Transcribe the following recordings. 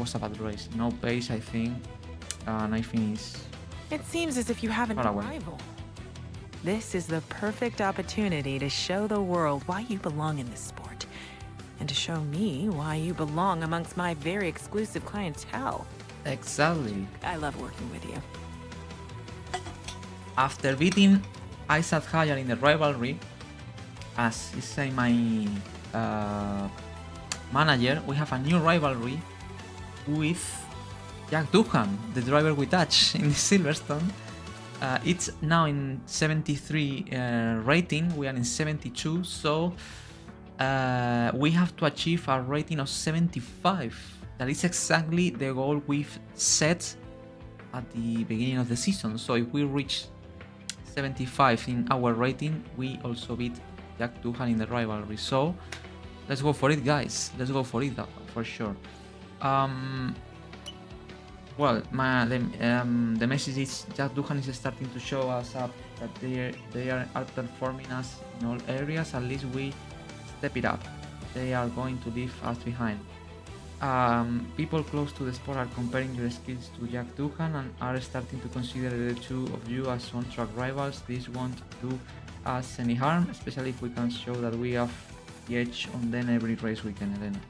was a bad race. No pace, I think, and I think it's It seems as if you have an far away. rival. This is the perfect opportunity to show the world why you belong in this sport, and to show me why you belong amongst my very exclusive clientele. Exactly. I love working with you. After beating Isaac Higher in the rivalry, as is saying my manager, we have a new rivalry with Jack Doohan, the driver we touched in Silverstone. It's now in 73 rating, we are in 72, so we have to achieve a rating of 75. That is exactly the goal we've set at the beginning of the season. So if we reach 75 in our rating, we also beat Jack Doohan in the rivalry. So let's go for it, guys. Let's go for it for sure. Well, the message is Jack Doohan is starting to show us up that they are outperforming us in all areas. At least we step it up. They are going to leave us behind. People close to the sport are comparing your skills to Jack Doohan and are starting to consider the two of you as on-track rivals. This won't do us any harm, especially if we can show that we have the edge on them every race weekend, Elena.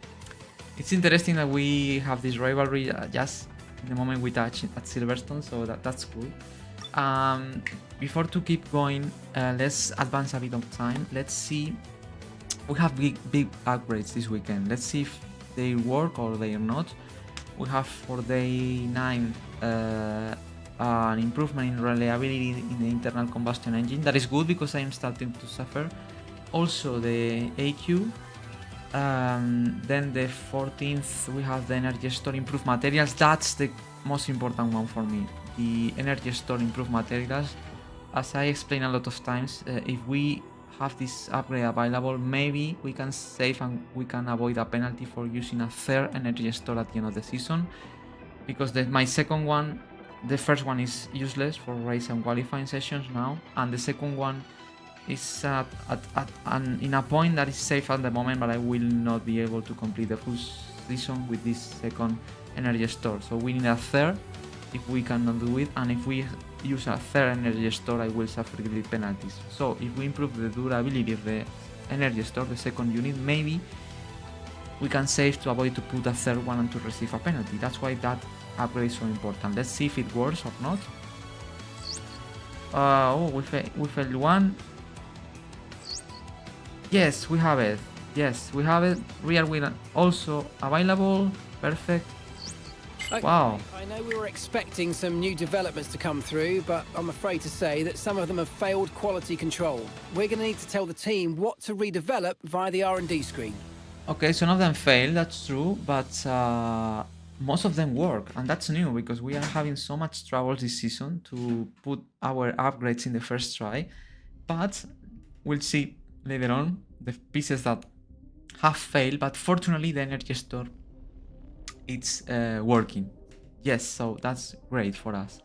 It's interesting that we have this rivalry just in the moment we touch at Silverstone, so that's cool. Before to keep going, let's advance a bit of time. Let's see. We have big upgrades this weekend. Let's see if they work or they are not. We have for day 9 an improvement in reliability in the internal combustion engine. That is good because I am starting to suffer. Also the AQ. Then the 14th we have the energy store improved materials. That's the most important one for me. The energy store improved materials. As I explained a lot of times, if we have this upgrade available, maybe we can save and we can avoid a penalty for using a third energy store at the end of the season, because my second one, the first one is useless for race and qualifying sessions now, and the second one is in a point that is safe at the moment, but I will not be able to complete the full season with this second energy store. So we need a third if we cannot do it, and if we use a third energy store, I will suffer great penalties. So if we improve the durability of the energy store, the second unit, maybe we can save to avoid to put a third one and to receive a penalty. That's why that upgrade is so important. Let's see if it works or not. We failed one. Yes, we have it. Yes, we have it. Rear wheel also available. Perfect. Okay, wow. I know we were expecting some new developments to come through, but I'm afraid to say that some of them have failed quality control. We're going to need to tell the team what to redevelop via the R&D screen. Okay, some of them fail, that's true, but most of them work, and that's new because we are having so much trouble this season to put our upgrades in the first try. But we'll see later on the pieces that have failed, but fortunately the energy store, it's working. Yes, so that's great for us.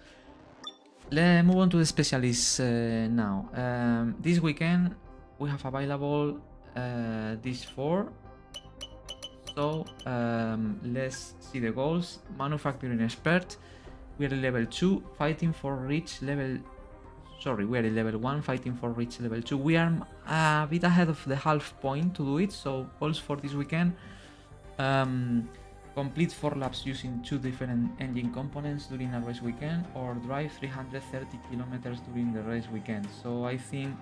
Let's move on to the specialists now. This weekend we have available these 4. So let's see the goals. Manufacturing expert. We are at level 2, fighting for reach level. Sorry, we are at level 1, fighting for reach level 2. We are a bit ahead of the half point to do it. So goals for this weekend. Complete 4 laps using 2 different engine components during a race weekend, or drive 330 kilometers during the race weekend. So I think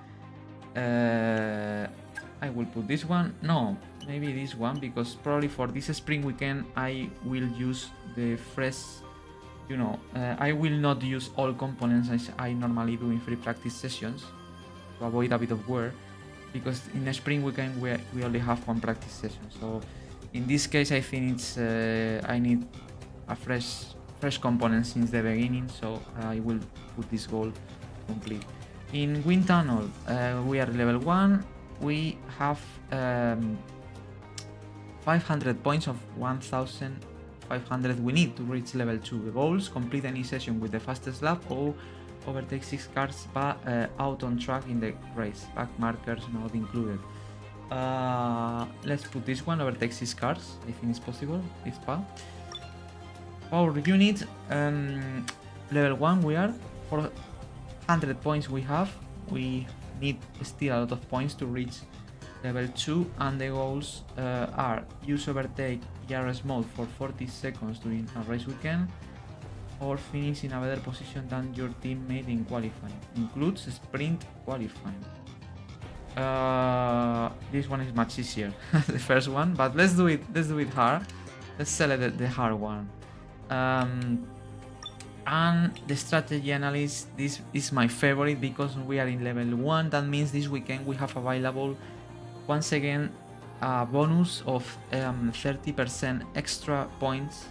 I will put this one. No, maybe this one, because probably for this spring weekend I will use the fresh, you know, I will not use all components as I normally do in free practice sessions to avoid a bit of wear, because in the spring weekend we only have 1 practice session. So in this case, I think it's I need a fresh component since the beginning, so I will put this goal complete. In wind tunnel, we are level 1. We have 500 points of 1,500 we need to reach level 2. The goals: complete any session with the fastest lap, or overtake 6 cars out on track in the race. Back markers not included. Let's put this one, overtake 6 cars. I think it's possible, this path. Power unit, level 1 we are. 400 points we have. We need still a lot of points to reach level 2, and the goals are use overtake ERS mode for 40 seconds during a race weekend, or finish in a better position than your teammate in qualifying. Includes sprint qualifying. This one is much easier, the first one, but let's do it hard. Let's select the hard one. And the strategy analyst, this is my favorite because we are in level 1. That means this weekend we have available once again a bonus of 30% extra points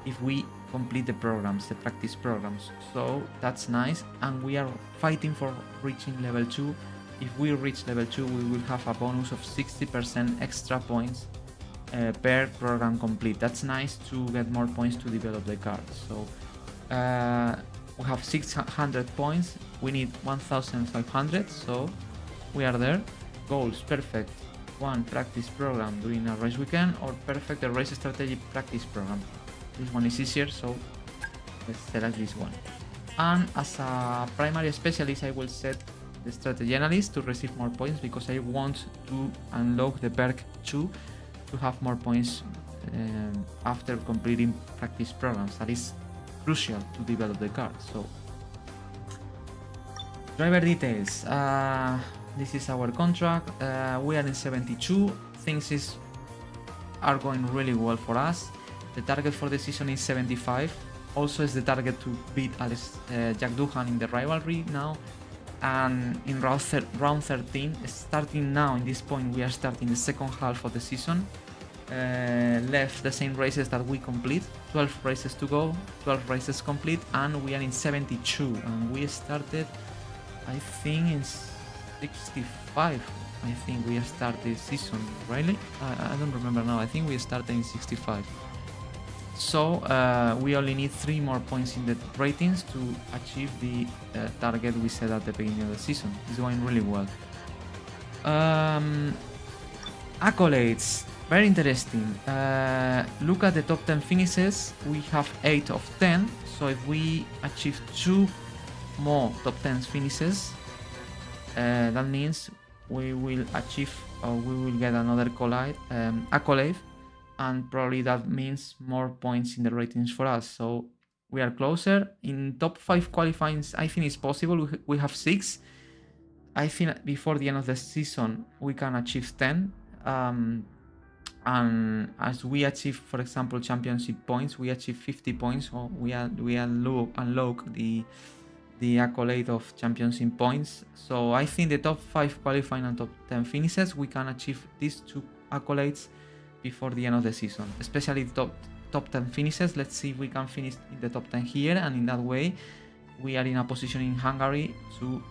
if we complete the programs, the practice programs. So that's nice, and we are fighting for reaching level 2. If we reach level 2, we will have a bonus of 60% extra points per program complete. That's nice to get more points to develop the card. So we have 600 points, we need 1500, so we are there. Goals: perfect one practice program during a race weekend, or perfect a race strategy practice program. This one is easier, so let's select this one. And as a primary specialist, I will set the strategy analyst to receive more points because I want to unlock the perk 2 to have more points after completing practice programs. That is crucial to develop the card. So driver details. This is our contract. We are in 72. Things are going really well for us. The target for the season is 75. Also is the target to beat Jack Doohan in the rivalry now. And in round 13, starting now in this point, we are starting the second half of the season. Left the same races that we complete, 12 races to go, 12 races complete, and we are in 72. And we started, I think, in 65. I think we started this season, really? I don't remember now. I think we started in 65. So we only need 3 more points in the ratings to achieve the target we set at the beginning of the season. It's going really well. Accolades, very interesting. Look at the top 10 finishes. We have 8 of 10. So if we achieve 2 more top 10 finishes, that means we will achieve, or we will get another accolade. And probably that means more points in the ratings for us. So we are closer. In top 5 qualifying, I think it's possible. We have 6. I think before the end of the season, we can achieve 10. And as we achieve, for example, championship points, we achieve 50 points. So we unlock the accolade of championship points. So I think the top 5 qualifying and top 10 finishes, we can achieve these 2 accolades before the end of the season, especially top 10 finishes. Let's see if we can finish in the top 10 here, and in that way we are in a position in Hungary to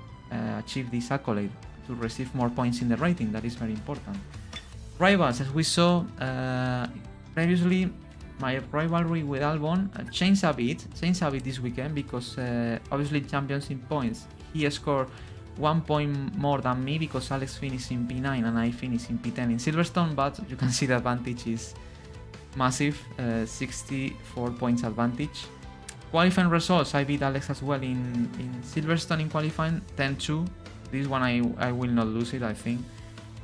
achieve this accolade, to receive more points in the rating. That is very important. Rivals, as we saw previously, my rivalry with Albon changed a bit this weekend, because obviously championship points, he scored 1 point more than me because Alex finished in P9 and I finished in P10 in Silverstone, but you can see the advantage is massive, 64 points advantage. Qualifying results, I beat Alex as well in Silverstone in qualifying, 10-2. This one I will not lose it, I think.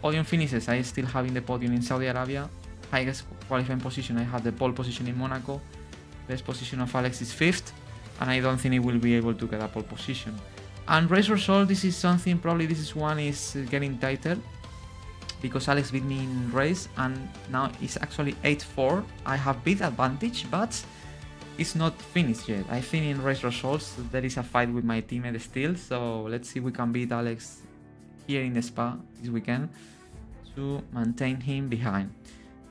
Podium finishes, I still have in the podium in Saudi Arabia. Highest qualifying position, I have the pole position in Monaco. Best position of Alex is 5th, and I don't think he will be able to get a pole position. And race result, this is something, probably this one is getting tighter, because Alex beat me in race, and now it's actually 8-4. I have big advantage, but it's not finished yet. I think in race results there is a fight with my teammate still, so let's see if we can beat Alex here in the Spa this weekend to maintain him behind.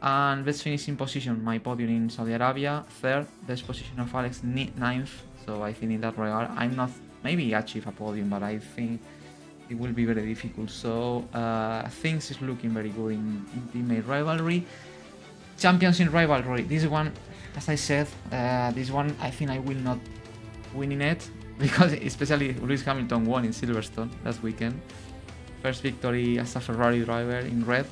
And best finishing position, my podium in Saudi Arabia, 3rd. Best position of Alex, 9th. So I think in that regard, I'm not maybe achieve a podium, but I think it will be very difficult. So things is looking very good in teammate rivalry. Champions in rivalry, this one, as I said, this one I think I will not win in it, because especially Lewis Hamilton won in Silverstone last weekend. First victory as a Ferrari driver in red.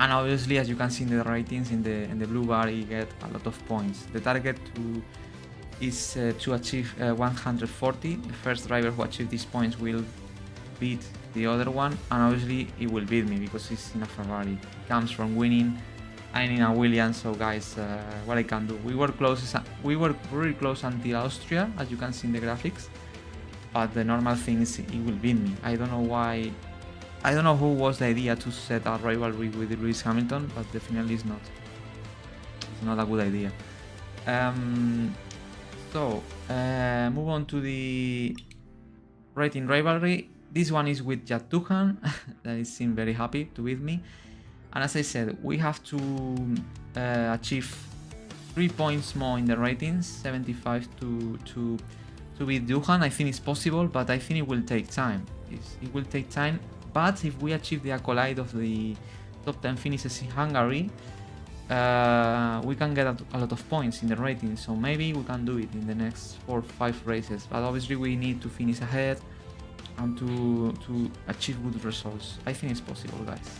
And obviously, as you can see in the ratings in the blue bar, you get a lot of points. The target is to achieve 140. The first driver who achieves these points will beat the other one, and obviously it will beat me because it's in a Ferrari. It comes from winning. I'm in a Williams, so guys, what I can do? We were very close until Austria, as you can see in the graphics. But the normal thing is it will beat me. I don't know why. I don't know who was the idea to set a rivalry with Lewis Hamilton, but definitely it's not. It's not a good idea. Move on to the rating rivalry. This one is with Jack Doohan. That seemed very happy to beat me. And as I said, we have to achieve 3 points more in the ratings, 75 to beat Doohan. I think it's possible, but I think it will take time. It will take time. But if we achieve the accolade of the top 10 finishes in Hungary, we can get a lot of points in the rating. So maybe we can do it in the next 4 or 5 races. But obviously we need to finish ahead and to achieve good results. I think it's possible, guys.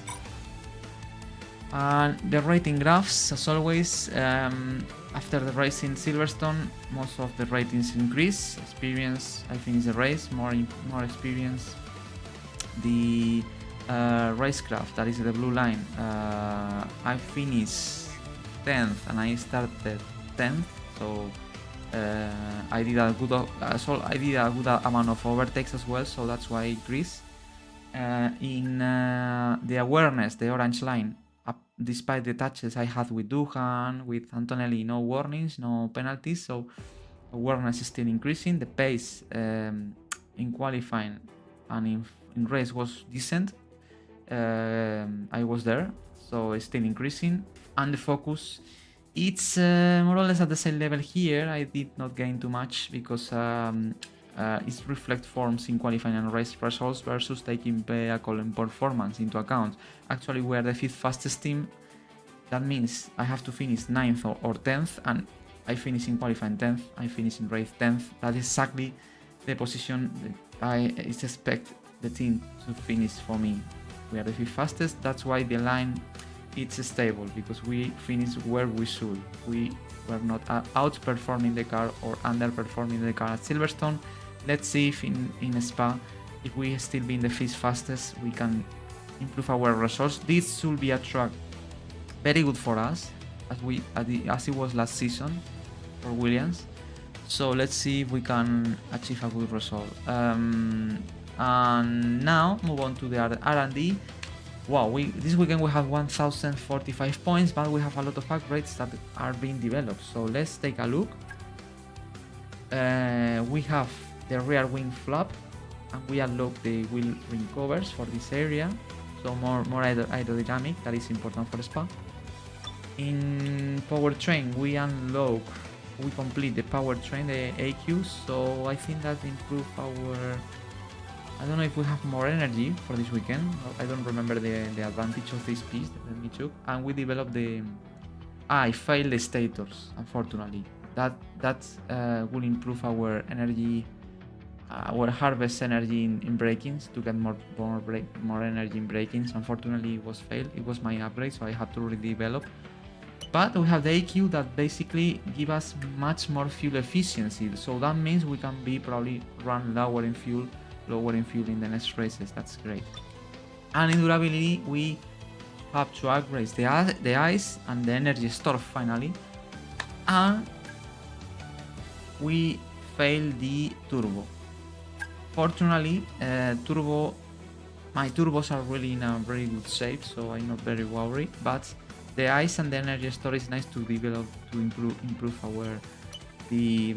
And the rating graphs, as always, after the race in Silverstone, most of the ratings increase. Experience, I think, is a race, more experience. The race graph, that is the blue line, I finished 10th and I started 10th, so I did a good amount of overtakes as well, so that's why I increased. In the awareness, the orange line, despite the touches I had with Doohan, with Antonelli, no warnings, no penalties, so awareness is still increasing. The pace in qualifying and in race was decent. I was there, so it's still increasing. And the focus, it's more or less at the same level here. I did not gain too much because it reflects forms in qualifying and race results versus taking vehicle and performance into account. Actually, we are the 5th fastest team. That means I have to finish 9th or 10th, and I finish in qualifying 10th. I finish in race 10th. That is exactly the position that I expect the team to finish for me. We are the 5th fastest. That's why the line it's stable, because we finished where we should. We were not outperforming the car or underperforming the car at Silverstone. Let's see if in Spa, if we still be in the 5th fastest, we can improve our results. This should be a track very good for us, as it was last season for Williams. So let's see if we can achieve a good result. And now move on to the R&D. Wow, this weekend we have 1045 points, but we have a lot of upgrades that are being developed. So let's take a look. We have the rear wing flap, and we unlock the wheel ring covers for this area. So more aerodynamic, that is important for Spa. In powertrain, we complete the powertrain, the AQ, so I think that improves our... I don't know if we have more energy for this weekend. I don't remember the advantage of this piece that we took. And we developed the... I failed the stators, unfortunately. That will improve our energy, our harvest energy in brakings to get more energy in brakings. Unfortunately, it was failed. It was my upgrade, so I had to redevelop. But we have the AQ that basically give us much more fuel efficiency. So that means we can probably run lower in fuel in the next races. That's great. And in durability, we have to upgrade the ice and the energy store finally. And we fail the turbo. Fortunately, my turbos are really in a very good shape, so I'm not very worried. But the ice and the energy store is nice to develop to improve the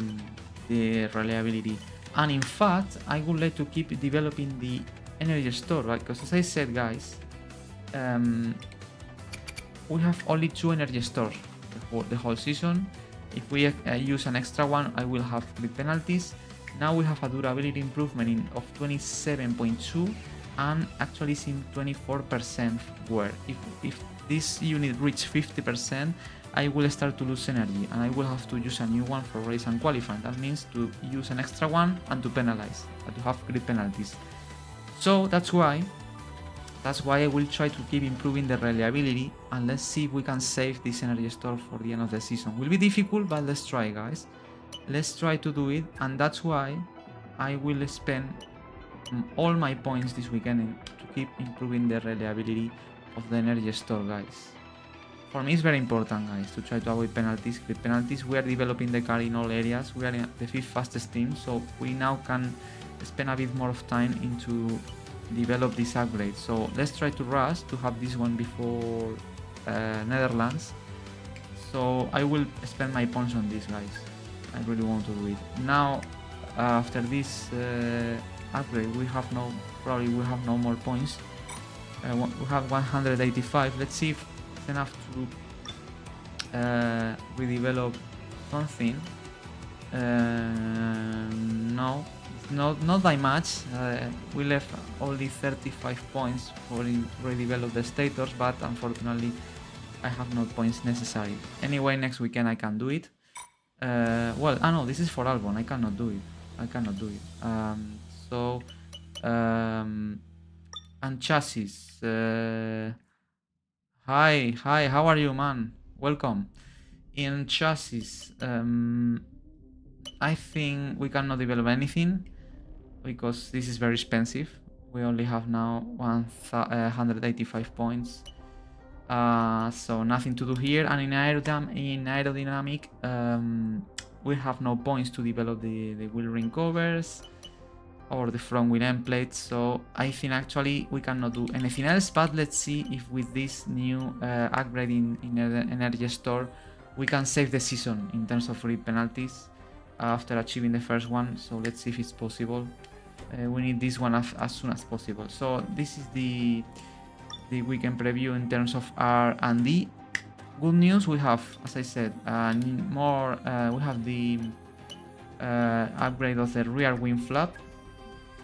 reliability. And in fact, I would like to keep developing the energy store, because as I said, guys, we have only 2 energy stores the whole season. If we use an extra one, I will have grid penalties. Now we have a durability improvement of 27.2, and actually it's in 24% wear. If this unit reaches 50%, I will start to lose energy, and I will have to use a new one for race and qualifying. That means to use an extra one and to penalize, to have grid penalties. So that's why That's why I will try to keep improving the reliability, and let's see if we can save this energy store for the end of the season. Will be difficult, but let's try, guys. Let's try to do it, and that's why I will spend all my points this weekend to keep improving the reliability of the energy store, guys. For me, it's very important, guys, to try to avoid penalties. With penalties, we are developing the car in all areas. We are in the 5th fastest team, so we now can spend a bit more of time into develop this upgrade. So let's try to rush to have this one before Netherlands. So I will spend my points on this, guys. I really want to do it. Now, after this upgrade, we have no more points. We have 185. Let's see if it's enough to redevelop something. No, not by much. We left only 35 points for redevelop the stators, but unfortunately I have no points necessary. Anyway, next weekend I can do it. Well, no, this is for Albon. I cannot do it. And chassis. Hi, how are you, man? Welcome. In chassis, I think we cannot develop anything because this is very expensive. We only have now 185 points. So nothing to do here. And in aerodynamic, we have no points to develop the wheel ring covers or the front wheel end plates. So I think actually we cannot do anything else. But let's see if with this new upgrade in energy store, we can save the season in terms of grid penalties after achieving the first one. So let's see if it's possible. We need this one as soon as possible. So this is the weekend preview in terms of R&D. Good news, we have, as I said, more. We have the upgrade of the rear wing flap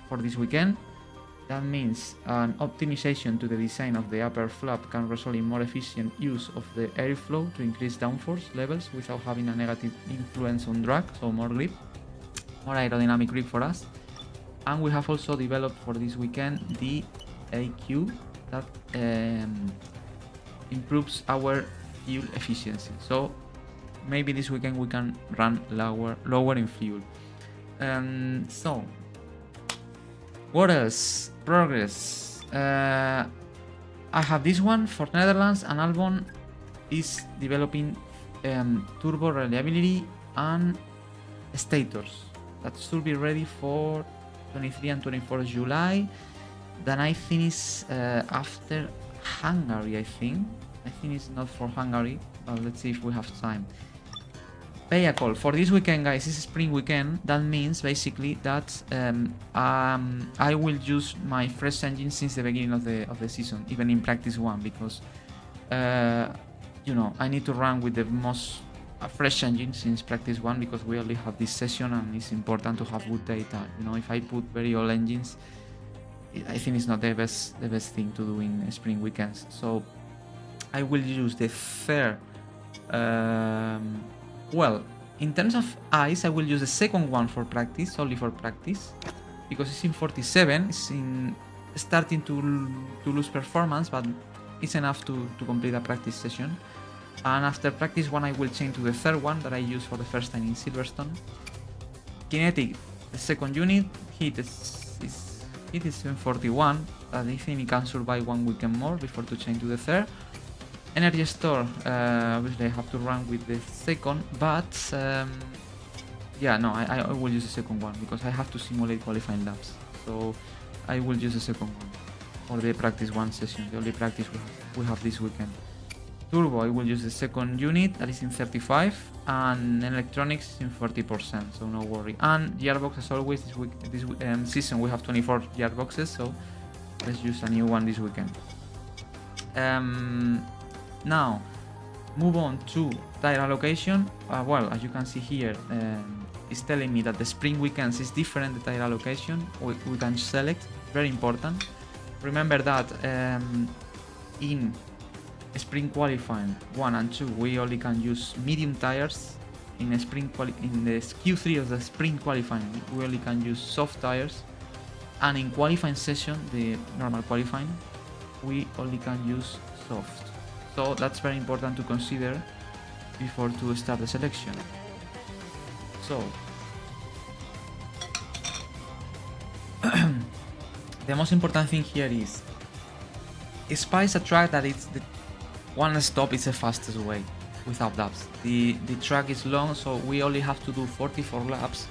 for this weekend. That means an optimization to the design of the upper flap can result in more efficient use of the airflow to increase downforce levels without having a negative influence on drag, so more grip, more aerodynamic grip for us. And we have also developed for this weekend the AQ that improves our fuel efficiency. So maybe this weekend we can run lower in fuel. So what else? Progress. I have this one for Netherlands, and Albon is developing turbo reliability and stators. That should be ready for 23 and 24 July. Then I think it's after Hungary, I think it's not for Hungary, but let's see if we have time. Vehicle for this weekend, guys. This is spring weekend. That means basically that I will use my fresh engine since the beginning of the season, even in practice one, because you know, I need to run with the most fresh engine since practice one, because we only have this session and it's important to have good data. You know, if I put very old engines, I think it's not the best thing to do in spring weekends. So I will use the third. Well, in terms of ice, I will use the second one for practice, only for practice, because it's in 47. It's in starting to lose performance, but it's enough to complete a practice session. And after practice one, I will change to the third one that I use for the first time in Silverstone. Kinetic, the second unit. Heat is 41. I think it can survive 1 weekend more before to change to the third. Energy store, obviously I have to run with the second, but yeah, no, I will use the second one because I have to simulate qualifying laps. So I will use the second one for the practice one session, the only practice we have this weekend. Turbo, I will use the second unit, that is in 35, and electronics is in 40%, so no worry. And gearbox, as always, this season we have 24 gearboxes, so let's use a new one this weekend. Now, move on to tire allocation. Well, as you can see here, it's telling me that the spring weekends is different, the tire allocation. We can select, very important. Remember that in spring qualifying 1 and 2, we only can use medium tires. In the Q3 of the spring qualifying, we only can use soft tires. And in qualifying session, the normal qualifying, we only can use soft. So that's very important to consider before to start the selection. So the most important thing here is Spice a track that it's the one stop is the fastest way without laps. The track is long, so we only have to do 44 laps,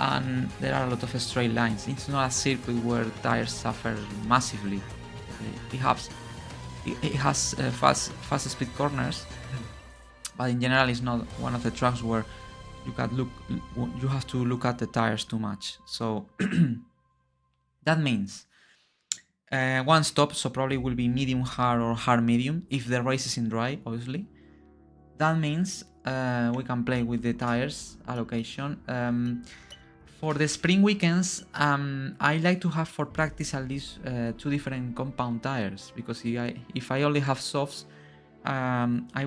and there are a lot of straight lines. It's not a circuit where tires suffer massively. It has fast speed corners, but in general it's not one of the tracks where you have to look at the tires too much. So that means one stop, so probably will be medium hard or hard medium if the race is in dry, obviously. That means we can play with the tires allocation. For the spring weekends, I like to have for practice at least 2 different compound tires, because if I only have softs, I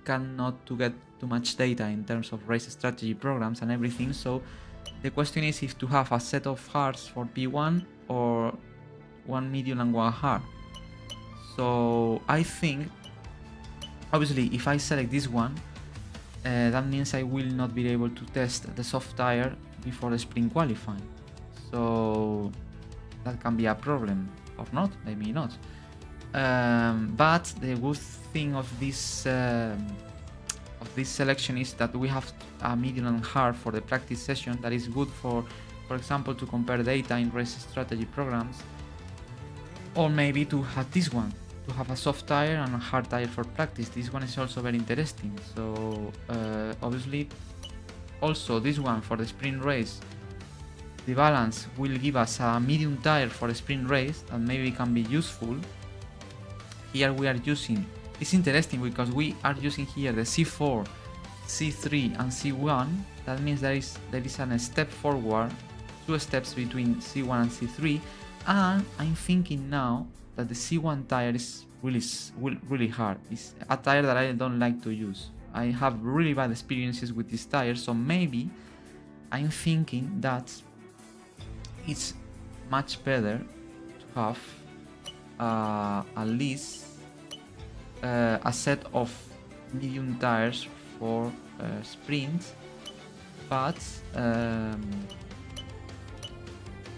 cannot to get too much data in terms of race strategy programs and everything. So the question is if to have a set of hards for P1 or one medium and one hard. So I think, obviously, if I select this one, that means I will not be able to test the soft tire before the spring qualifying. So that can be a problem, or not, maybe not. But the good thing of this selection is that we have a medium and hard for the practice session. That is good for example, to compare data in race strategy programs, or maybe to have this one, to have a soft tire and a hard tire for practice. This one is also very interesting. So obviously, also this one for the sprint race, the balance will give us a medium tire for the sprint race that maybe can be useful. Here we are using, it's interesting because we are using here the C4, C3 and C1. That means there is a step forward, 2 steps between C1 and C3, and I'm thinking now that the C1 tire is really hard. It's a tire that I don't like to use. I have really bad experiences with this tire, so maybe I'm thinking that it's much better to have at least a set of medium tires for sprint, but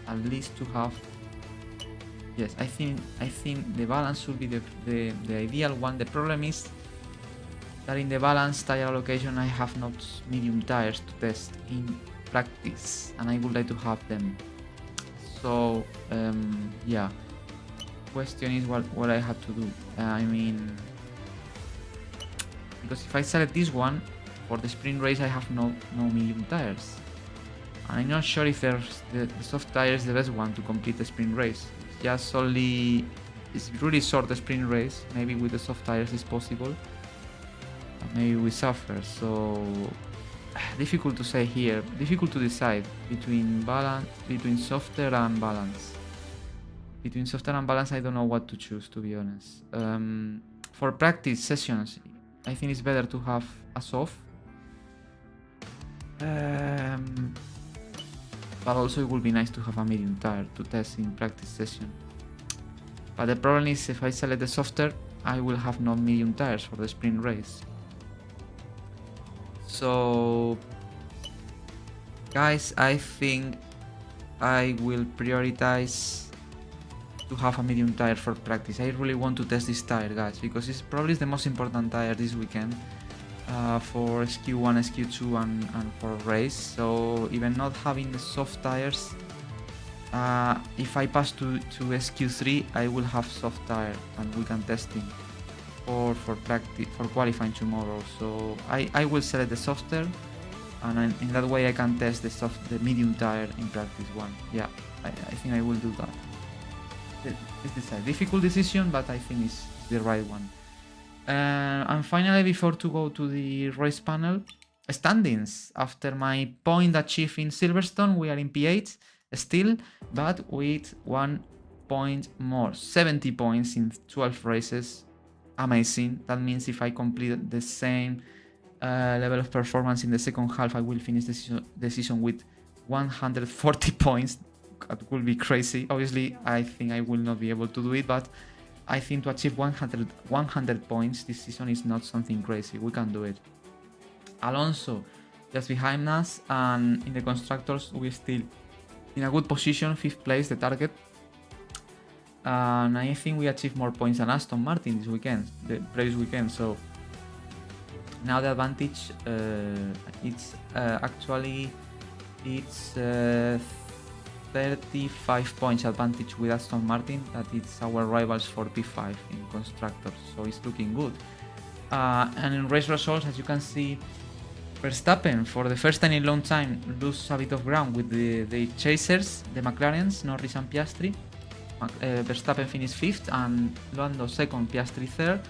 at least to have, yes, I think the balance should be the ideal one. The problem is that in the balance tire allocation I have not medium tires to test in practice, and I would like to have them. So yeah, question is what I have to do. I mean, because if I select this one for the sprint race, I have no medium tires. I'm not sure if the soft tire is the best one to complete the sprint race. It's really short the sprint race. Maybe with the soft tires it's possible. But maybe we suffer. So difficult to say here. Difficult to decide between softer and balance. Between softer and balance, I don't know what to choose, to be honest. For practice sessions, I think it's better to have a soft. But also it would be nice to have a medium tire to test in practice session. But the problem is if I select the softer, I will have no medium tires for the sprint race. So guys, I think I will prioritize to have a medium tire for practice. I really want to test this tire, guys, because it's probably the most important tire this weekend. For SQ1, SQ2 and for race. So even not having the soft tires, if I pass to SQ3, I will have soft tire and we can test it for practice, for qualifying tomorrow. So I will select the softer, and in that way I can test the medium tire in practice one. Yeah, I think I will do that. It's a difficult decision, but I think it's the right one. And finally, before to go to the race panel, standings. After my point achieved in Silverstone, we are in P8 still, but with 1 point more, 70 points in 12 races. Amazing. That means if I complete the same level of performance in the second half, I will finish the season with 140 points. that will be crazy. Obviously, I think I will not be able to do it, but I think to achieve 100 points this season is not something crazy. We can do it. Alonso just behind us, and in the constructors we're still in a good position, 5th place, the target. And I think we achieved more points than Aston Martin this weekend, the previous weekend. So now the advantage, it's actually 35 points advantage with Aston Martin. That is our rivals for P5 in constructors. So it's looking good. And in race results, as you can see, Verstappen, for the first time in a long time, lose a bit of ground with the chasers, the McLarens, Norris and Piastri. Verstappen finished 5th and Lando 2nd, Piastri 3rd.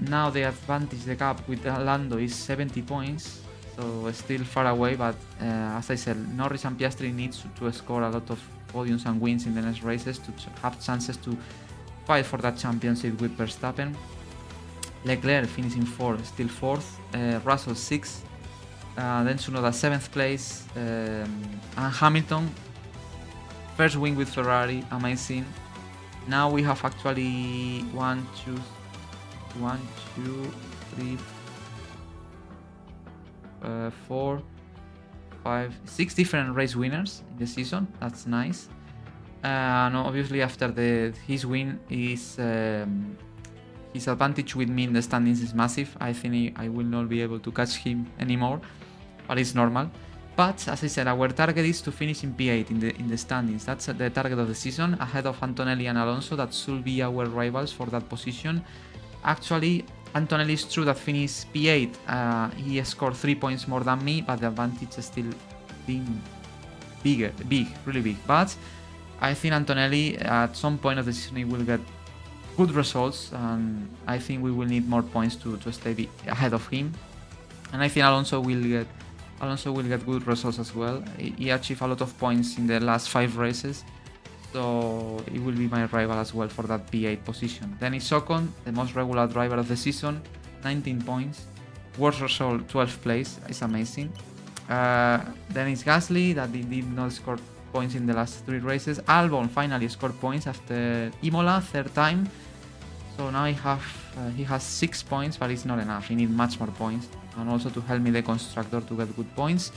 Now the advantage, the gap with Lando is 70 points, so still far away, but as I said, Norris and Piastri needs to score a lot of podiums and wins in the next races to have chances to fight for that championship with Verstappen. Leclerc finishing 4th, still 4th, Russell 6th, then Tsunoda 7th place, and Hamilton, first win with Ferrari, amazing. Now we have actually 4, 5, 6 different race winners in the season. That's nice. And obviously after his win is his advantage with me in the standings is massive. I think I will not be able to catch him anymore, but it's normal. But as I said, our target is to finish in P8 in the standings. That's the target of the season, ahead of Antonelli and Alonso. That should be our rivals for that position. Actually, Antonelli is true that finished P8. He scored 3 points more than me, but the advantage is still being really big. But I think Antonelli at some point of the season he will get good results, and I think we will need more points to stay ahead of him. And I think Alonso will get good results as well. He achieved a lot of points in the last 5 races, so he will be my rival as well for that P8 position. Then is Ocon, the most regular driver of the season, 19 points. Worst result, 12th place, it's amazing. Then is Gasly, that he did not score points in the last 3 races. Albon finally scored points after Imola, 3rd time. So now he has 6 points, but it's not enough. He needs much more points, and also to help me the constructor to get good points.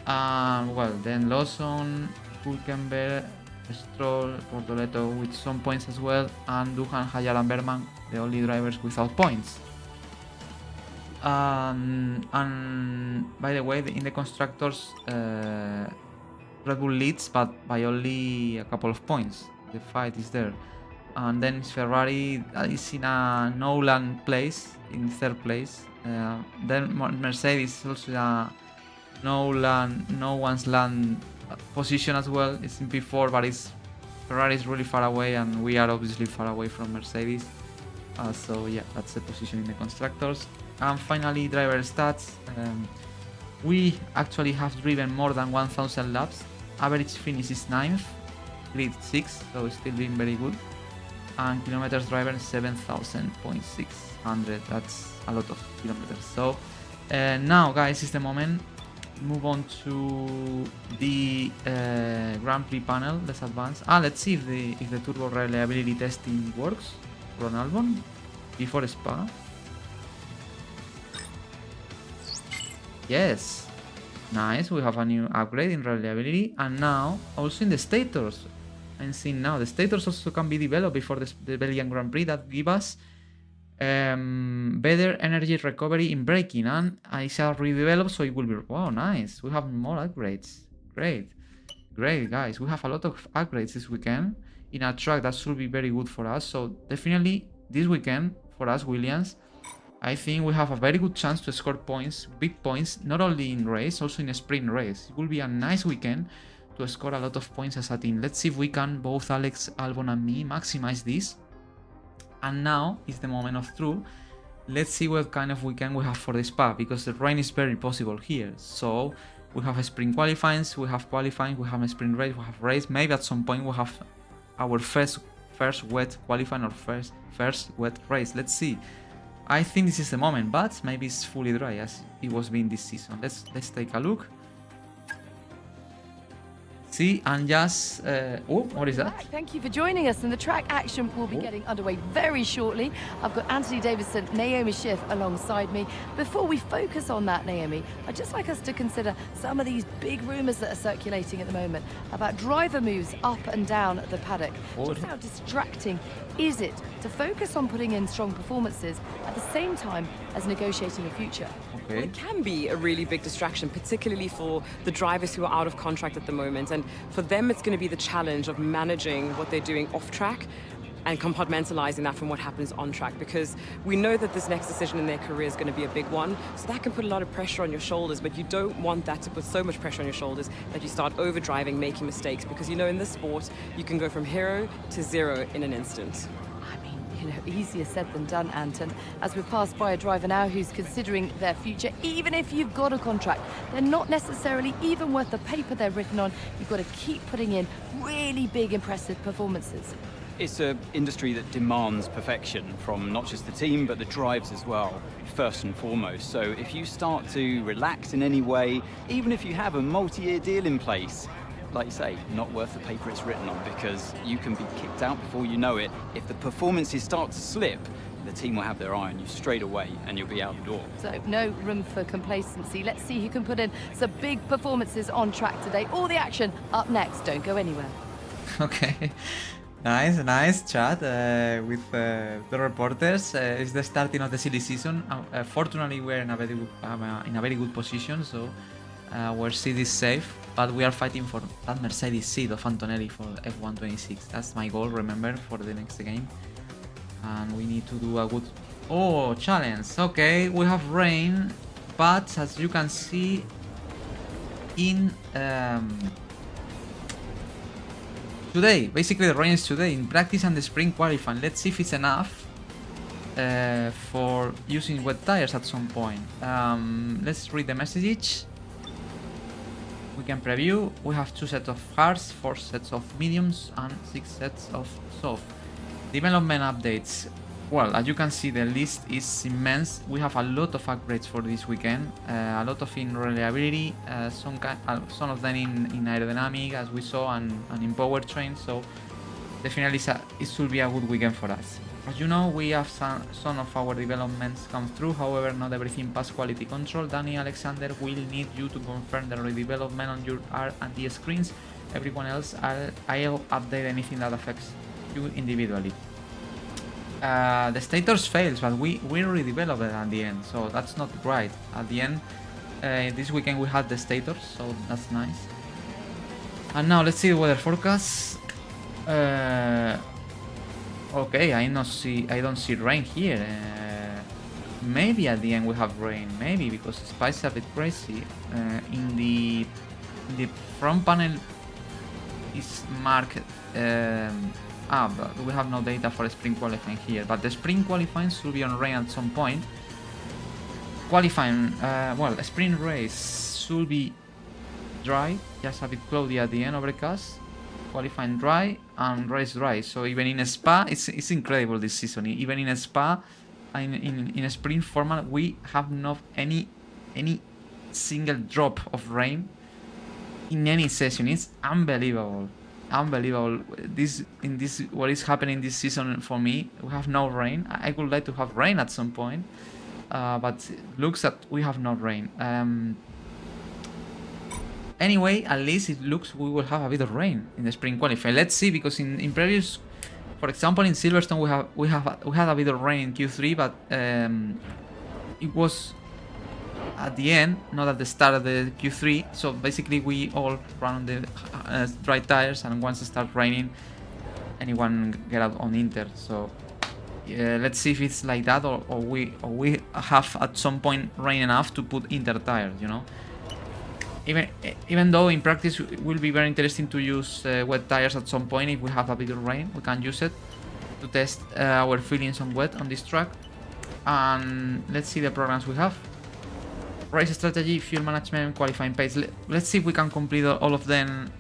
Well, then Lawson, Hülkenberg, Stroll, Bortoleto with some points as well, and Duhan, Hayal and Berman, the only drivers without points. And by the way, in the constructors, Red Bull leads, but by only a couple of points. The fight is there. And then Ferrari is in a no-land place, in 3rd place. Then Mercedes is also a no one's land position as well. It's in P4, but Ferrari is really far away, and we are obviously far away from Mercedes. So yeah, that's the position in the constructors. And finally, driver stats. We actually have driven more than 1,000 laps. Average finish is 9th, grid 6th, so it's still doing very good. And kilometers driven 7,600. That's a lot of kilometers. So now, guys, is the moment. Move on to the Grand Prix panel. Let's advance. Let's see if the turbo reliability testing works. Ron Albon before Spa. Yes, nice. We have a new upgrade in reliability, and now also in the stators. I'm seeing now the stators also can be developed before the Belgian Grand Prix. That give us better energy recovery in braking, and I shall redevelop, so it will be wow, nice. We have more upgrades. Great, guys. We have a lot of upgrades this weekend in a track that should be very good for us. So definitely this weekend for us Williams, I think we have a very good chance to score points, big points, not only in race, also in a sprint race. It will be a nice weekend to score a lot of points as a team. Let's see if we can, both Alex, Albon and me, maximize this. And now is the moment of truth. Let's see what kind of weekend we have for the Spa, because the rain is very possible here. So we have a sprint qualifying, we have a sprint race, we have race. Maybe at some point we have our first wet qualifying or first wet race. Let's see. I think this is the moment, but maybe it's fully dry as it was being this season. Let's take a look. see and just oh, what is that? Thank you for joining us, and the track action will be getting underway very shortly. I've got Anthony Davison, Naomi Schiff alongside me. Before we focus on that, Naomi, I'd just like us to consider some of these big rumours that are circulating at the moment about driver moves up and down the paddock. Just how distracting is it to focus on putting in strong performances at the same time as negotiating a future? Well, it can be a really big distraction, particularly for the drivers who are out of contract at the moment. And for them, it's going to be the challenge of managing what they're doing off track and compartmentalizing that from what happens on track, because we know that this next decision in their career is going to be a big one. So that can put a lot of pressure on your shoulders, but you don't want that to put so much pressure on your shoulders that you start overdriving, making mistakes, because in this sport, you can go from hero to zero in an instant. Easier said than done, Anton. As we pass by a driver now who's considering their future, even if you've got a contract, they're not necessarily even worth the paper they're written on. You've got to keep putting in really big, impressive performances. It's an industry that demands perfection from not just the team, but the drivers as well, first and foremost. So if you start to relax in any way, even if you have a multi-year deal in place, like you say, not worth the paper it's written on, because you can be kicked out before you know it. If the performances start to slip, the team will have their eye on you straight away and you'll be out the door. So no room for complacency. Let's see who can put in some big performances on track today. All the action up next. Don't go anywhere. Okay. Nice chat with the reporters. It's the starting of the silly season. Fortunately, we're in a very good position, so our seat is safe. But we are fighting for that Mercedes seat of Antonelli for F126. That's my goal, remember, for the next game. And we need to do a good challenge. Okay, we have rain, but as you can see in today, basically the rain is today in practice and the spring qualifying. Let's see if it's enough for using wet tires at some point. Let's read the message. We can preview. We have 2 sets of hards, 4 sets of mediums, and 6 sets of soft. Development updates. Well, as you can see, the list is immense. We have a lot of upgrades for this weekend. A lot of in reliability, some of them in aerodynamic, as we saw, and in powertrain. So definitely it should be a good weekend for us. As you know, we have some of our developments come through, however, not everything passed quality control. Danny Alexander will need you to confirm the redevelopment on your R&D screens. Everyone else, I'll update anything that affects you individually. The status fails, but we redeveloped it at the end, so that's not right. At the end, this weekend we had the status, so that's nice. And now let's see the weather forecast. Okay, I don't see rain here. Maybe at the end we have rain. Maybe because Spice is a bit crazy. In the front panel is marked. But we have no data for spring qualifying here. But the spring qualifying should be on rain at some point. Qualifying, well, spring race should be dry, just a bit cloudy at the end, overcast. Qualifying dry and race dry. So even in Spa, it's incredible this season. Even in Spa, in a sprint format, we have not any single drop of rain in any session. It's unbelievable. What is happening this season for me? We have no rain. I would like to have rain at some point, but looks that we have no rain. Anyway, at least it looks we will have a bit of rain in the spring qualifying. Let's see, because in previous, for example, in Silverstone we had a bit of rain in Q3, but it was at the end, not at the start of the Q3. So basically we all run on the dry tires, and once it starts raining, anyone get out on Inter. So let's see if it's like that, or we have at some point rain enough to put Inter tires, you know. Even though in practice it will be very interesting to use wet tires at some point. If we have a bit of rain, we can use it to test our feelings on wet on this track. And let's see the programs we have. Race strategy, fuel management, qualifying pace. Let's see if we can complete all of them.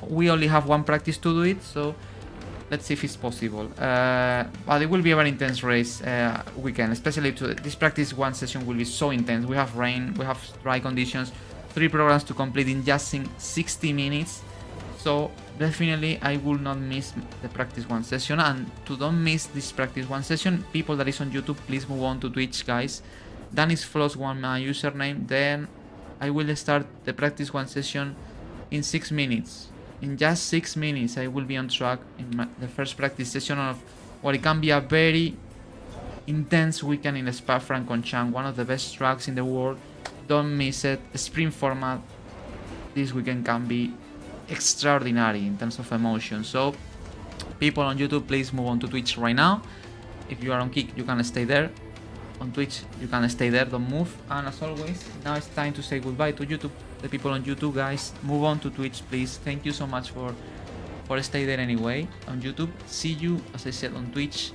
We only have one practice to do it, so let's see if it's possible. But it will be a very intense race weekend, especially to this practice. One session will be so intense. We have rain, we have dry conditions, 3 programs to complete in just 60 minutes. So definitely I will not miss the practice one session, and to don't miss this practice one session, people that is on YouTube, please move on to Twitch, guys. DanisFloss1 my username. Then I will start the practice one session in 6 minutes. In just 6 minutes I will be on track in the first practice session of what it can be a very intense weekend in Spa-Francorchamps, one of the best tracks in the world. Don't miss it. The sprint format this weekend can be extraordinary in terms of emotion. So people on YouTube, please move on to Twitch right now. If you are on Kick, you can stay there. On Twitch, you can stay there, don't move. And as always, now it's time to say goodbye to YouTube. The people on YouTube, guys, move on to Twitch, please. Thank you so much for stay there anyway on YouTube. See you, as I said, on Twitch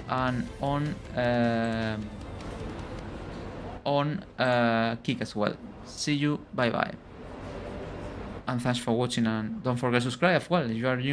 and on Kick as well. See you, bye bye. And thanks for watching, and don't forget to subscribe as well if you are new.